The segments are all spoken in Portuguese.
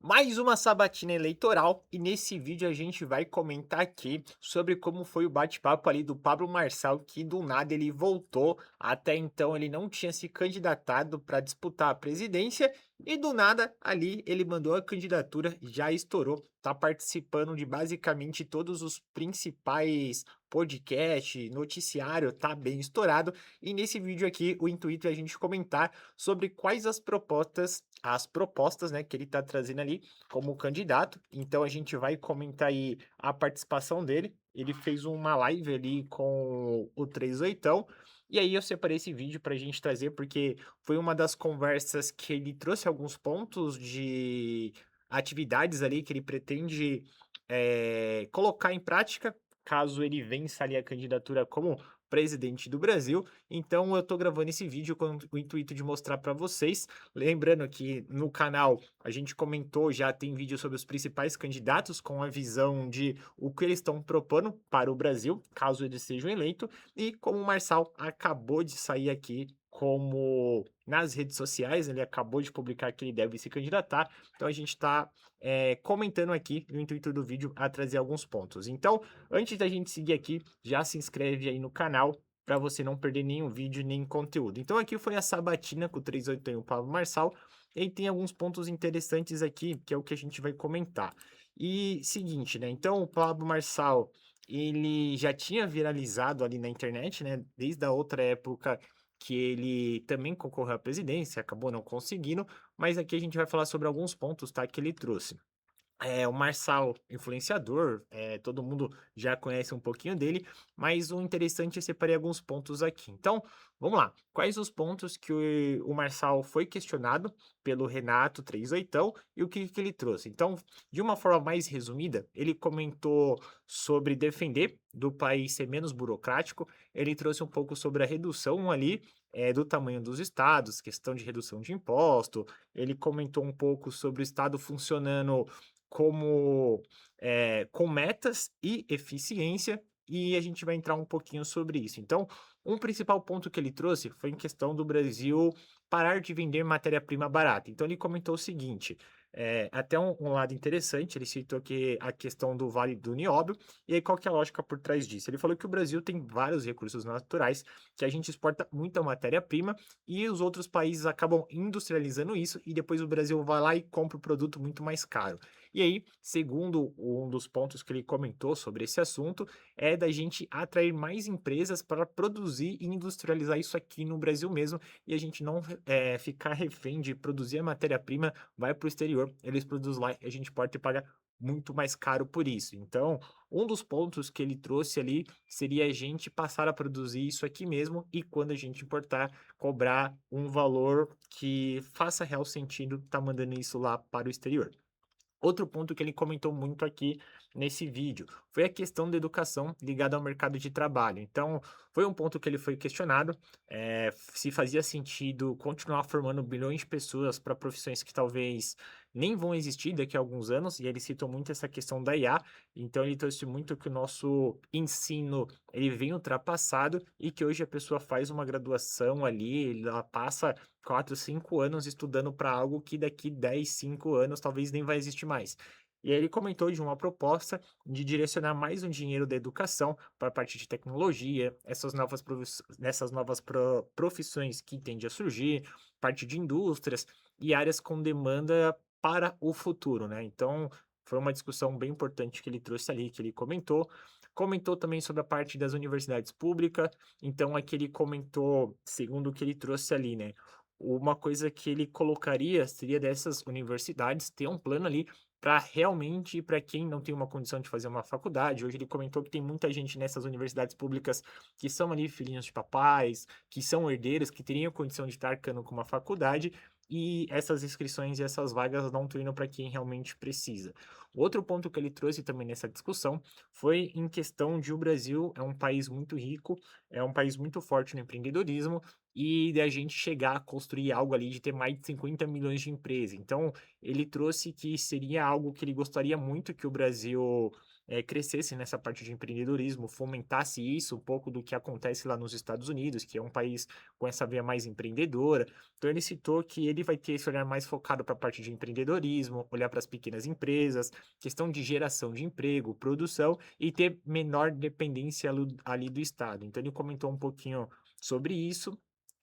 Mais uma sabatina eleitoral e nesse vídeo a gente vai comentar aqui sobre como foi o bate-papo ali do Pablo Marçal, que do nada ele voltou. Até então ele não tinha se candidatado para disputar a presidência e do nada ali ele mandou a candidatura, já estourou, tá participando de basicamente todos os principais podcasts, noticiário, tá bem estourado. E nesse vídeo aqui o intuito é a gente comentar sobre quais as propostas, né, que ele está trazendo ali como candidato. Então a gente vai comentar aí a participação dele. Ele fez uma live ali com o 38. E aí eu separei esse vídeo para a gente trazer, porque foi uma das conversas que ele trouxe alguns pontos de atividades ali que ele pretende colocar em prática, caso ele vença ali a candidatura como presidente do Brasil. Então eu tô gravando esse vídeo com o intuito de mostrar para vocês. Lembrando que no canal a gente comentou, já tem vídeo sobre os principais candidatos com a visão de o que eles estão propondo para o Brasil, caso eles sejam eleitos. E como o Marçal acabou de sair aqui como nas redes sociais, ele acabou de publicar que ele deve se candidatar. Então a gente está comentando aqui no intuito do vídeo a trazer alguns pontos. Então, antes da gente seguir aqui, já se inscreve aí no canal para você não perder nenhum vídeo, nem conteúdo. Então aqui foi a sabatina com o 381 Pablo Marçal, e tem alguns pontos interessantes aqui, que é o que a gente vai comentar. E seguinte, né, então o Pablo Marçal, ele já tinha viralizado ali na internet, né, desde a outra época que ele também concorreu à presidência, acabou não conseguindo, mas aqui a gente vai falar sobre alguns pontos, tá, que ele trouxe. O Marçal, influenciador, todo mundo já conhece um pouquinho dele, mas o interessante é separei alguns pontos aqui. Então, vamos lá. Quais os pontos que o Marçal foi questionado pelo Renato 38 e o que ele trouxe? Então, de uma forma mais resumida, ele comentou sobre defender do país ser menos burocrático, ele trouxe um pouco sobre a redução ali do tamanho dos estados, questão de redução de imposto, ele comentou um pouco sobre o estado funcionando como, com metas e eficiência, e a gente vai entrar um pouquinho sobre isso. Então, um principal ponto que ele trouxe foi em questão do Brasil parar de vender matéria-prima barata. Então ele comentou o seguinte, até um lado interessante, ele citou que a questão do Vale do Nióbio, e aí qual que é a lógica por trás disso? Ele falou que o Brasil tem vários recursos naturais, que a gente exporta muita matéria-prima, e os outros países acabam industrializando isso, e depois o Brasil vai lá e compra o produto muito mais caro. E aí, segundo um dos pontos que ele comentou sobre esse assunto, é da gente atrair mais empresas para produzir e industrializar isso aqui no Brasil mesmo, e a gente não ficar refém de produzir a matéria-prima, vai para o exterior, eles produzem lá e a gente pode pagar muito mais caro por isso. Então, um dos pontos que ele trouxe ali seria a gente passar a produzir isso aqui mesmo e quando a gente importar, cobrar um valor que faça real sentido estar mandando isso lá para o exterior. Outro ponto que ele comentou muito aqui nesse vídeo foi a questão da educação ligada ao mercado de trabalho. Então, foi um ponto que ele foi questionado, se fazia sentido continuar formando bilhões de pessoas para profissões que talvez nem vão existir daqui a alguns anos, e ele citou muito essa questão da IA, então ele trouxe muito que o nosso ensino ele vem ultrapassado e que hoje a pessoa faz uma graduação ali, ela passa 4, 5 anos estudando para algo que daqui 10, 5 anos talvez nem vai existir mais. E aí ele comentou de uma proposta de direcionar mais um dinheiro da educação para a parte de tecnologia, nessas novas profissões que tendem a surgir, parte de indústrias e áreas com demanda para o futuro, né? Então, foi uma discussão bem importante que ele trouxe ali, que ele comentou. Comentou também sobre a parte das universidades públicas. Então, aqui ele comentou, segundo o que ele trouxe ali, né? Uma coisa que ele colocaria seria dessas universidades ter um plano ali para realmente, para quem não tem uma condição de fazer uma faculdade. Hoje ele comentou que tem muita gente nessas universidades públicas que são ali filhinhos de papais, que são herdeiros, que teriam condição de estar arcando com uma faculdade, e essas inscrições e essas vagas não estão indo para quem realmente precisa. Outro ponto que ele trouxe também nessa discussão foi em questão de o Brasil é um país muito rico, é um país muito forte no empreendedorismo, e da gente chegar a construir algo ali de ter mais de 50 milhões de empresas. Então, ele trouxe que seria algo que ele gostaria muito que o Brasil crescesse nessa parte de empreendedorismo, fomentasse isso, um pouco do que acontece lá nos Estados Unidos, que é um país com essa veia mais empreendedora. Então ele citou que ele vai ter esse olhar mais focado para a parte de empreendedorismo, olhar para as pequenas empresas, questão de geração de emprego, produção e ter menor dependência ali do Estado. Então ele comentou um pouquinho sobre isso.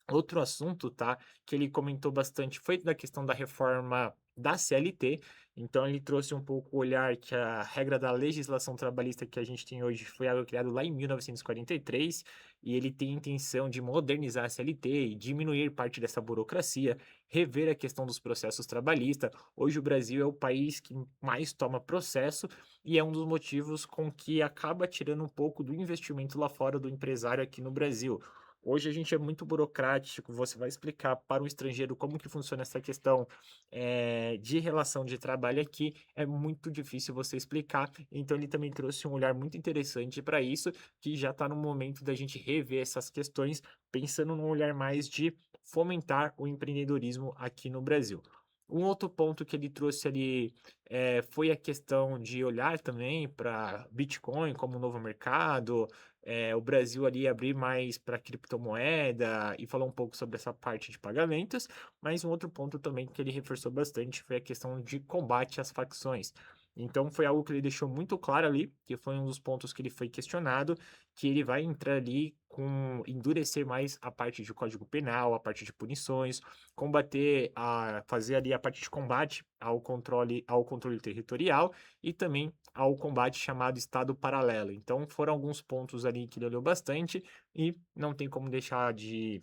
Outro assunto, tá, que ele comentou bastante foi da questão da reforma da CLT. Então ele trouxe um pouco o olhar que a regra da legislação trabalhista que a gente tem hoje foi algo criado lá em 1943, e ele tem a intenção de modernizar a CLT e diminuir parte dessa burocracia, rever a questão dos processos trabalhistas. Hoje o Brasil é o país que mais toma processo e é um dos motivos com que acaba tirando um pouco do investimento lá fora do empresário aqui no Brasil. Hoje a gente é muito burocrático, você vai explicar para o estrangeiro como que funciona essa questão, de relação de trabalho aqui, é muito difícil você explicar. Então ele também trouxe um olhar muito interessante para isso, que já está no momento da gente rever essas questões, pensando num olhar mais de fomentar o empreendedorismo aqui no Brasil. Um outro ponto que ele trouxe ali, foi a questão de olhar também para Bitcoin como um novo mercado, o Brasil ali abrir mais para criptomoeda e falar um pouco sobre essa parte de pagamentos, mas um outro ponto também que ele reforçou bastante foi a questão de combate às facções. Então foi algo que ele deixou muito claro ali, que foi um dos pontos que ele foi questionado, que ele vai entrar ali com endurecer mais a parte de Código Penal, a parte de punições, fazer ali a parte de combate ao controle territorial e também ao combate chamado Estado Paralelo. Então, foram alguns pontos ali que ele olhou bastante e não tem como deixar de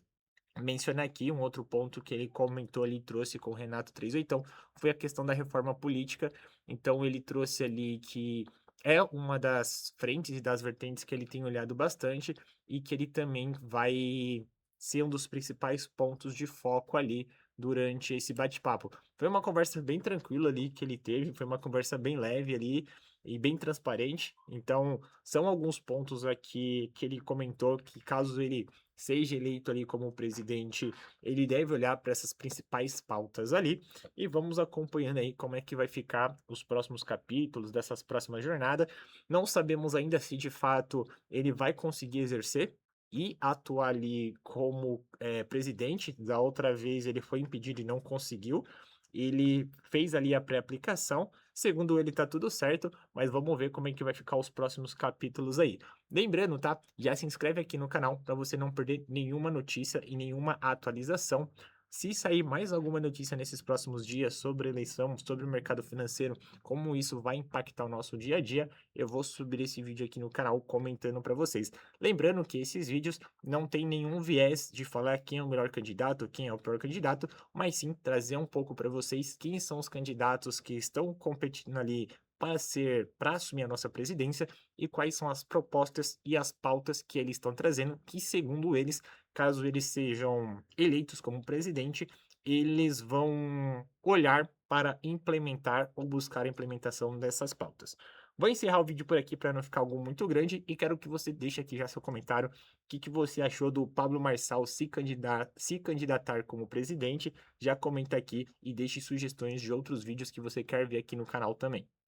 mencionar aqui um outro ponto que ele comentou ali, trouxe com o Renato 38, foi a questão da reforma política. Então, ele trouxe ali que é uma das frentes e das vertentes que ele tem olhado bastante e que ele também vai ser um dos principais pontos de foco ali durante esse bate-papo. Foi uma conversa bem tranquila ali que ele teve, foi uma conversa bem leve ali e bem transparente. Então, são alguns pontos aqui que ele comentou que caso ele seja eleito ali como presidente, ele deve olhar para essas principais pautas ali e vamos acompanhando aí como é que vai ficar os próximos capítulos dessas próximas jornadas. Não sabemos ainda se de fato ele vai conseguir exercer e atuar ali como presidente. Da outra vez ele foi impedido e não conseguiu. Ele fez ali a pré-aplicação. Segundo ele, tá tudo certo, mas vamos ver como é que vai ficar os próximos capítulos aí. Lembrando, tá? Já se inscreve aqui no canal para você não perder nenhuma notícia e nenhuma atualização. Se sair mais alguma notícia nesses próximos dias sobre a eleição, sobre o mercado financeiro, como isso vai impactar o nosso dia a dia, eu vou subir esse vídeo aqui no canal comentando para vocês. Lembrando que esses vídeos não tem nenhum viés de falar quem é o melhor candidato, quem é o pior candidato, mas sim trazer um pouco para vocês quem são os candidatos que estão competindo ali para assumir a nossa presidência e quais são as propostas e as pautas que eles estão trazendo, que segundo eles, caso eles sejam eleitos como presidente, eles vão olhar para implementar ou buscar a implementação dessas pautas. Vou encerrar o vídeo por aqui para não ficar algo muito grande e quero que você deixe aqui já seu comentário. O que, que você achou do Pablo Marçal se candidatar como presidente? Já comenta aqui e deixe sugestões de outros vídeos que você quer ver aqui no canal também.